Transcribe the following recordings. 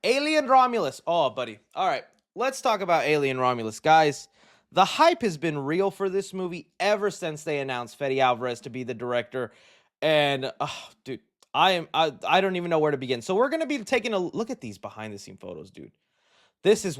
Alien Romulus. Oh, buddy. All right. Let's talk about Alien Romulus. Guys, the hype has been real for this movie ever since they announced Fede Alvarez to be the director. And, dude, I don't even know where to begin. So we're going to be taking a look at these behind the scene photos, dude. This is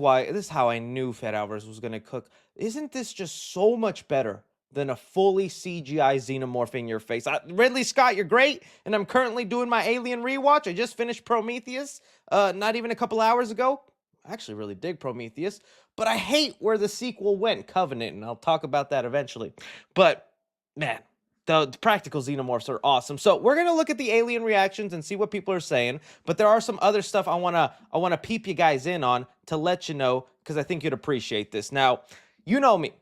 how I knew Fed Alvarez was going to cook. Isn't this just so much better than a fully CGI xenomorph in your face? Ridley Scott, you're great, and I'm currently doing my Alien rewatch. I just finished Prometheus, not even a couple hours ago. I actually really dig Prometheus, but I hate where the sequel went, Covenant, and I'll talk about that eventually. But man, the practical xenomorphs are awesome. So we're gonna look at the alien reactions and see what people are saying. But there are some other stuff I wanna peep you guys in on to let you know, because I think you'd appreciate this. Now, you know me.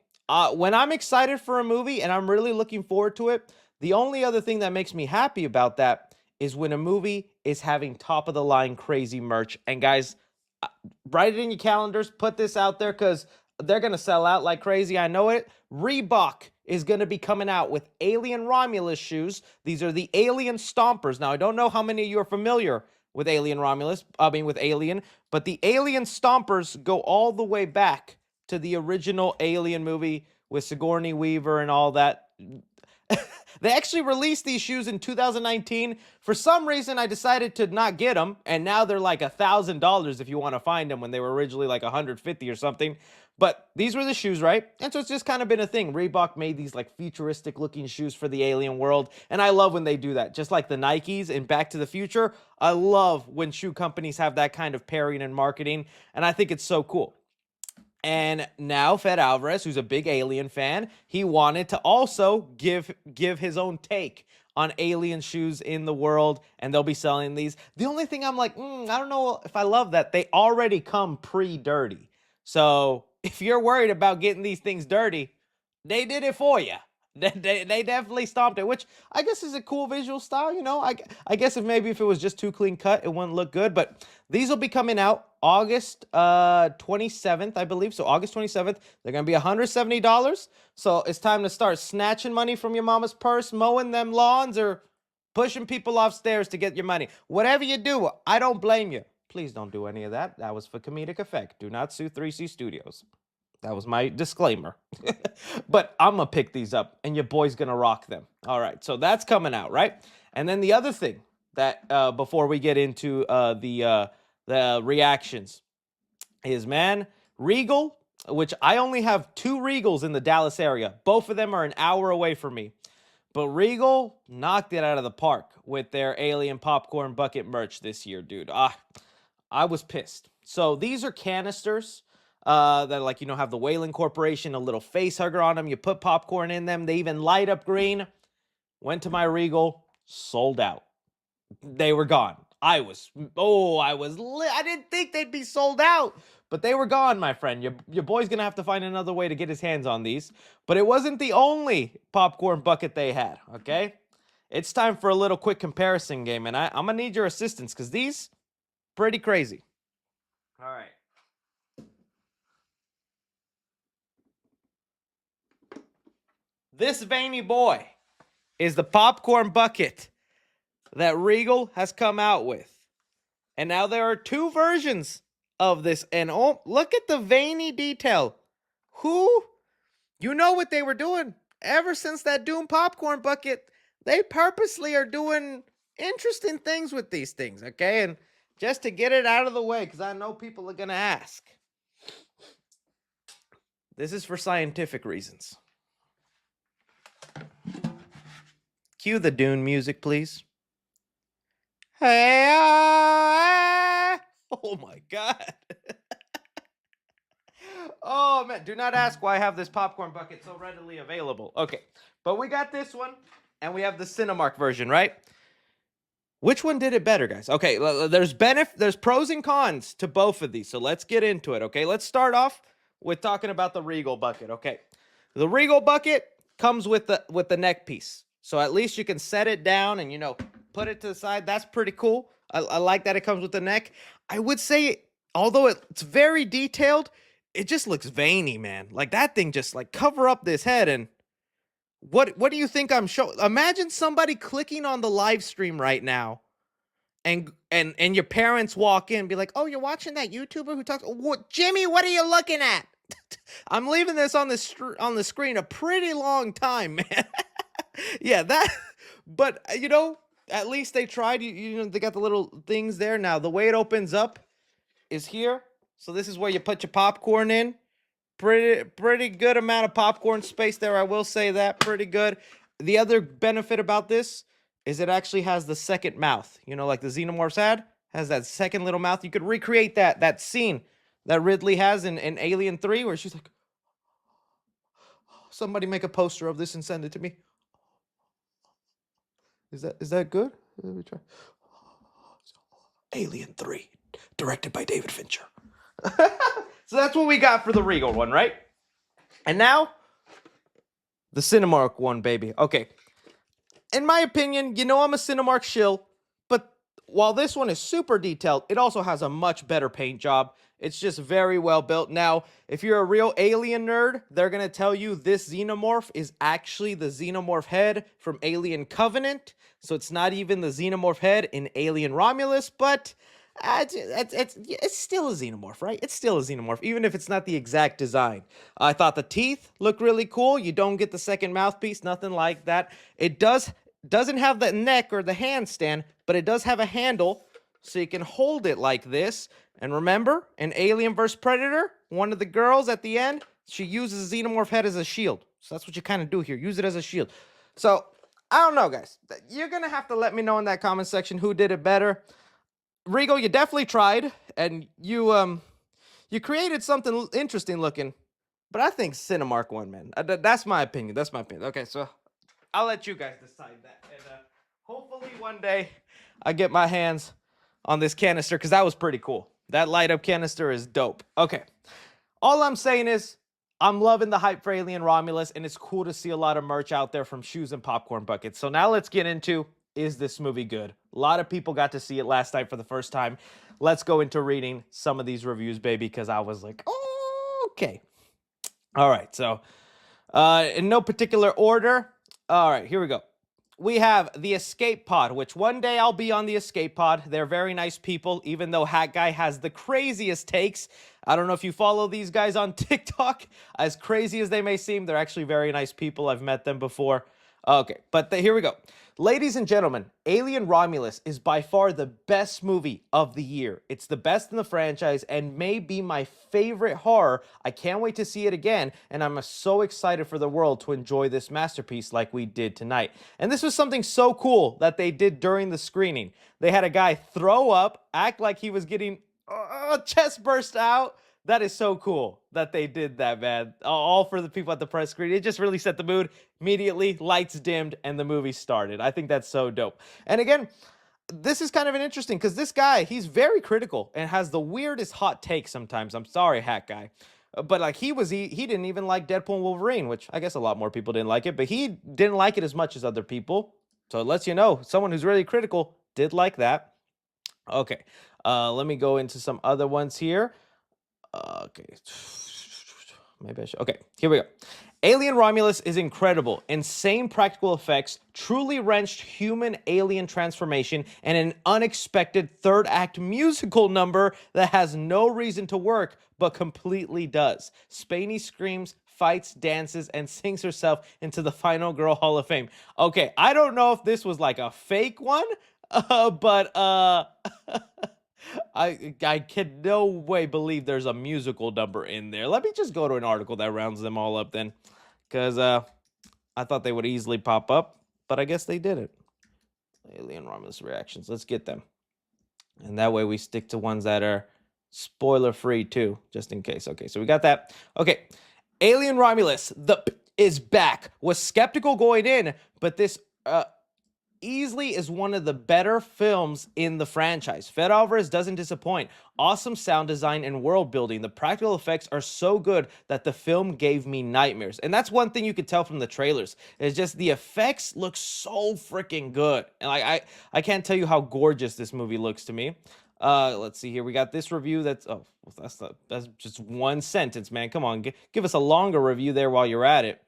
When I'm excited for a movie and I'm really looking forward to it, the only other thing that makes me happy about that is when a movie is having top of the line crazy merch. And guys, write it in your calendars, put this out there, because they're going to sell out like crazy. I know it. Reebok is going to be coming out with Alien Romulus shoes. These are the Alien Stompers. Now, I don't know how many of you are familiar with Alien Romulus, with Alien, but the Alien Stompers go all the way back to the original Alien movie with Sigourney Weaver and all that. They actually released these shoes in 2019. For some reason, I decided to not get them, and now they're like $1,000 if you want to find them, when they were originally like $150 or something. But these were the shoes, right? And so it's just kind of been a thing. Reebok made these like futuristic looking shoes for the alien world, and I love when they do that. Just like the Nikes in Back to the Future, I love when shoe companies have that kind of pairing and marketing, and I think it's so cool. And now Fed Alvarez, who's a big Alien fan, he wanted to also give his own take on alien shoes in the world, and they'll be selling these. The only thing I'm like, I don't know if I love that. They already come pre-dirty. So if you're worried about getting these things dirty, they did it for you. They definitely stomped it, which I guess is a cool visual style. I guess if it was just too clean cut, it wouldn't look good. But these will be coming out August 27th, I believe. So August 27th, they're gonna be $170. So it's time to start snatching money from your mama's purse, mowing them lawns, or pushing people off stairs to get your money. Whatever you do, I don't blame you. Please don't do any of that. That was for comedic effect. Do not sue 3C Studios. That was my disclaimer. But I'm going to pick these up, and your boy's going to rock them. All right, so that's coming out, right? And then the other thing that, before we get into the reactions, is, man, Regal, which I only have 2 Regals in the Dallas area. Both of them are an hour away from me. But Regal knocked it out of the park with their Alien Popcorn Bucket merch this year, dude. I was pissed. So these are canisters that, have the Wayland Corporation, a little face hugger on them. You put popcorn in them. They even light up green. Went to my Regal, sold out. They were gone. I didn't think they'd be sold out, but they were gone, my friend. Your boy's going to have to find another way to get his hands on these. But it wasn't the only popcorn bucket they had, okay? It's time for a little quick comparison game, and I'm going to need your assistance, because these, pretty crazy. All right. This veiny boy is the popcorn bucket that Regal has come out with. And now there are 2 versions of this. And oh, look at the veiny detail. You know what they were doing. Ever since that Doom popcorn bucket, they purposely are doing interesting things with these things, okay? And just to get it out of the way, because I know people are going to ask. This is for scientific reasons. Cue the Dune music, please. Hey, oh my God. Oh man, do not ask why I have this popcorn bucket so readily available. Okay, but we got this one, and we have the Cinemark version, right? Which one did it better, guys? Okay, there's pros and cons to both of these, so let's get into it, okay? Let's start off with talking about the Regal bucket, okay? The Regal bucket comes with the neck piece. So at least you can set it down and, put it to the side. That's pretty cool. I like that it comes with the neck. I would say, although it's very detailed, it just looks veiny, man. Like, that thing just, cover up this head. And what do you think I'm showing? Imagine somebody clicking on the live stream right now and your parents walk in and be like, "Oh, you're watching that YouTuber who talks what Jimmy, what are you looking at?" I'm leaving this on on the screen a pretty long time, man. Yeah, that but at least they tried. They got the little things there. Now, the way it opens up is here. So this is where you put your popcorn in. Pretty good amount of popcorn space there. I will say that pretty good. The other benefit about this is it actually has the second mouth. Like the Xenomorphs has that second little mouth. You could recreate that scene that Ridley has in Alien 3 where she's like, somebody make a poster of this and send it to me. Is that good? Let me try. Alien 3, directed by David Fincher. So that's what we got for the Regal one, right? And now, the Cinemark one, baby. Okay. In my opinion, I'm a Cinemark shill, but while this one is super detailed, it also has a much better paint job. It's just very well built. Now, if you're a real Alien nerd, they're going to tell you this Xenomorph is actually the Xenomorph head from Alien Covenant. So it's not even the Xenomorph head in Alien Romulus, but it's still a Xenomorph, right? It's still a Xenomorph, even if it's not the exact design. I thought the teeth look really cool. You don't get the second mouthpiece, nothing like that. It doesn't have the neck or the handstand, but it does have a handle, so you can hold it like this. And remember, in Alien vs. Predator, one of the girls at the end, she uses a Xenomorph head as a shield. So that's what you kind of do here. Use it as a shield. So, I don't know, guys. You're going to have to let me know in that comment section who did it better. Regal, you definitely tried, and you created something interesting looking. But I think Cinemark won, man. That's my opinion. That's my opinion. Okay, so I'll let you guys decide that. And hopefully one day I get my hands on this canister, because that was pretty cool. That light-up canister is dope. Okay. All I'm saying is, I'm loving the hype for Alien Romulus, and it's cool to see a lot of merch out there from shoes and popcorn buckets. So now let's get into, is this movie good? A lot of people got to see it last night for the first time. Let's go into reading some of these reviews, baby, because I was like, oh, okay. All right, so in no particular order. All right, here we go. We have the Escape Pod, which one day I'll be on the Escape Pod. They're very nice people, even though Hat Guy has the craziest takes. I don't know if you follow these guys on TikTok. As crazy as they may seem, they're actually very nice people. I've met them before. Okay, but here we go. Ladies and gentlemen, Alien Romulus is by far the best movie of the year. It's the best in the franchise and may be my favorite horror. I can't wait to see it again, and I'm so excited for the world to enjoy this masterpiece like we did tonight. And this was something so cool that they did during the screening. They had a guy throw up, act like he was getting chest burst out. That is so cool that they did that, man. All for the people at the press screen. It just really set the mood. Immediately, lights dimmed, and the movie started. I think that's so dope. And again, this is kind of an interesting, because this guy, he's very critical and has the weirdest hot take sometimes. I'm sorry, Hat Guy. But like he didn't even like Deadpool and Wolverine, which I guess a lot more people didn't like it, but he didn't like it as much as other people. So it lets you know, someone who's really critical did like that. Okay, let me go into some other ones here. Okay. Maybe I should. Okay, here we go. Alien Romulus is incredible. Insane practical effects, truly wrenched human alien transformation, and an unexpected third act musical number that has no reason to work, but completely does. Spaney screams, fights, dances, and sings herself into the Final Girl Hall of Fame. Okay, I don't know if this was like a fake one, but I can no way believe there's a musical number in there. Let me just go to an article that rounds them all up then, because I thought they would easily pop up, but I guess they didn't. Alien Romulus reactions. Let's get them. And that way we stick to ones that are spoiler-free too, just in case. Okay, so we got that. Okay, Alien Romulus is back. Was skeptical going in, but this easily is one of the better films in the franchise. Fede Alvarez doesn't disappoint. Awesome sound design and world building. The practical effects are so good that the film gave me nightmares. And that's one thing you could tell from the trailers. It's just the effects look so freaking good. And like I can't tell you how gorgeous this movie looks to me. Let's see here. We got this review that's that's just one sentence, man. Come on, give us a longer review there while you're at it.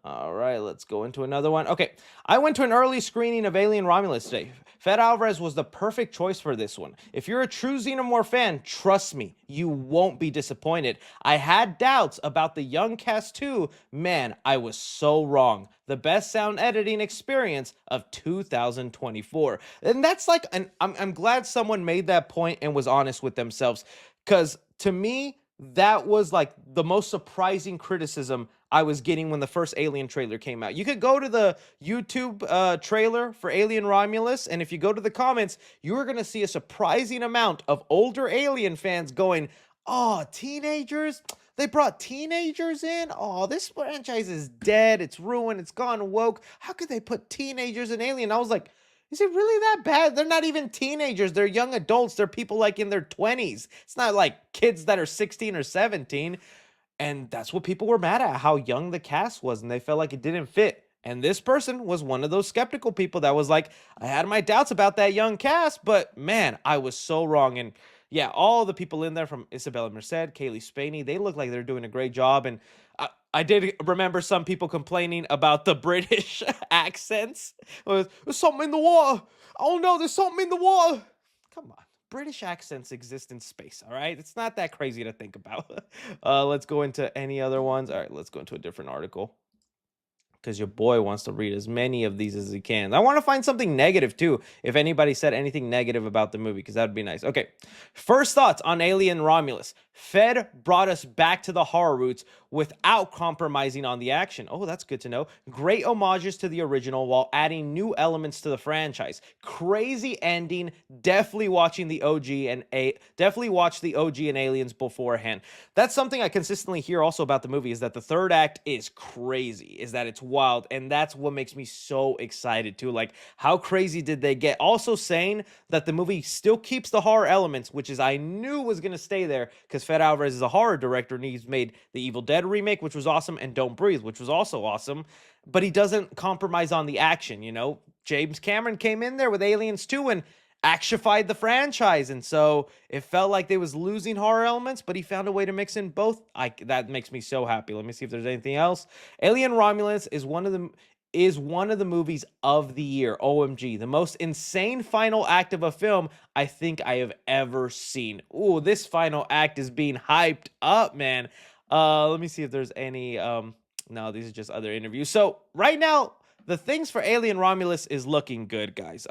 All right, let's go into another one. Okay, I went to an early screening of Alien Romulus today. Fed Alvarez was the perfect choice for this one. If you're a true Xenomorph fan, trust me, you won't be disappointed. I had doubts about the young cast too. Man, I was so wrong. The best sound editing experience of 2024. And that's like, I'm glad someone made that point and was honest with themselves. Because to me, that was like the most surprising criticism I was getting when the first Alien trailer came out. You could go to the YouTube trailer for Alien Romulus, and if you go to the comments, you are going to see a surprising amount of older Alien fans going, "Oh, teenagers? They brought teenagers in? Oh, this franchise is dead. It's ruined. It's gone woke. How could they put teenagers in Alien?" I was like, is it really that bad? They're not even teenagers. They're young adults. They're people like in their 20s. It's not like kids that are 16 or 17. And that's what people were mad at, how young the cast was, and they felt like it didn't fit. And this person was one of those skeptical people that was like, I had my doubts about that young cast, but man, I was so wrong. And yeah, all the people in there, from Isabella Merced, Kaylee Spaney, they look like they're doing a great job. And I did remember some people complaining about the British accents. There's something in the water. Oh no, there's something in the water. Come on. British accents exist in space, all right? It's not that crazy to think about. Let's go into any other ones. All right, let's go into a different article, because your boy wants to read as many of these as he can. I want to find something negative too, if anybody said anything negative about the movie, because that would be nice. Okay, first thoughts on Alien Romulus. Fed brought us back to the horror roots without compromising on the action. Oh, that's good to know. Great homages to the original while adding new elements to the franchise. Crazy ending. Definitely watching the OG and definitely watch the OG and Aliens beforehand. That's something I consistently hear also about the movie, is that the third act is crazy, is that it's wild, and that's what makes me so excited too. Like, how crazy did they get? Also saying that the movie still keeps the horror elements, which is I knew was going to stay there, because Fed Alvarez is a horror director, and he's made the Evil Dead remake, which was awesome, and Don't Breathe, which was also awesome, but he doesn't compromise on the action. You know, James Cameron came in there with Aliens 2 and actionified the franchise, and so it felt like they was losing horror elements, but he found a way to mix in both. That makes me so happy. Let me see if there's anything else. Alien Romulus is one of the movies of the year. OMG, the most insane final act of a film I think I have ever seen. Ooh, this final act is being hyped up, man. Let me see if there's any no, these are just other interviews. So right now, the things for Alien Romulus is looking good, guys.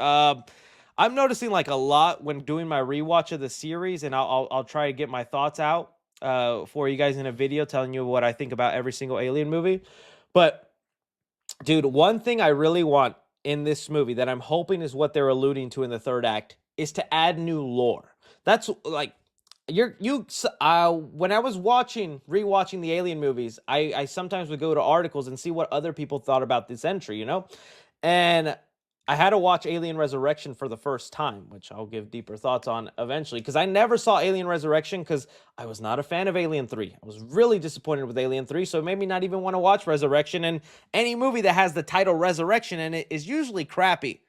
I'm noticing like a lot when doing my rewatch of the series, and I'll try to get my thoughts out for you guys in a video telling you what I think about every single Alien movie. But dude, one thing I really want in this movie that I'm hoping is what they're alluding to in the third act is to add new lore. That's like when I was rewatching the Alien movies, I sometimes would go to articles and see what other people thought about this entry, you know? And I had to watch Alien Resurrection for the first time, which I'll give deeper thoughts on eventually, because I never saw Alien Resurrection because I was not a fan of Alien 3. I was really disappointed with Alien 3, so it made me not even want to watch Resurrection, and any movie that has the title Resurrection in it is usually crappy.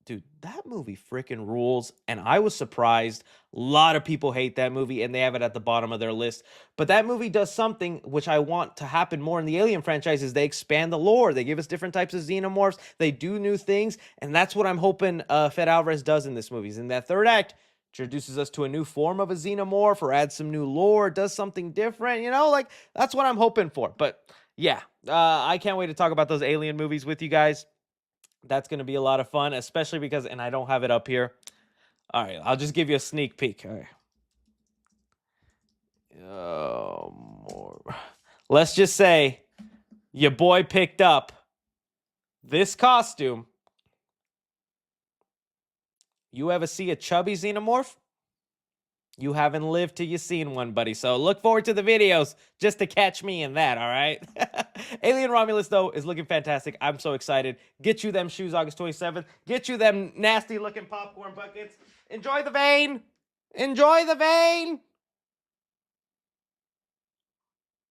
Dude, that movie freaking rules, and I was surprised. A lot of people hate that movie, and they have it at the bottom of their list. But that movie does something which I want to happen more in the Alien franchise, is they expand the lore. They give us different types of xenomorphs. They do new things, and that's what I'm hoping Fed Alvarez does in this movie. In that third act, introduces us to a new form of a xenomorph or adds some new lore, does something different, you know? Like, that's what I'm hoping for. But yeah, I can't wait to talk about those Alien movies with you guys. That's going to be a lot of fun, especially because, and I don't have it up here. All right, I'll just give you a sneak peek. All right. Let's just say your boy picked up this costume. You ever see a chubby xenomorph? You haven't lived till you seen one, buddy. So look forward to the videos just to catch me in that, all right? Alien Romulus, though, is looking fantastic. I'm so excited. Get you them shoes August 27th. Get you them nasty-looking popcorn buckets. Enjoy the vein. Enjoy the vein.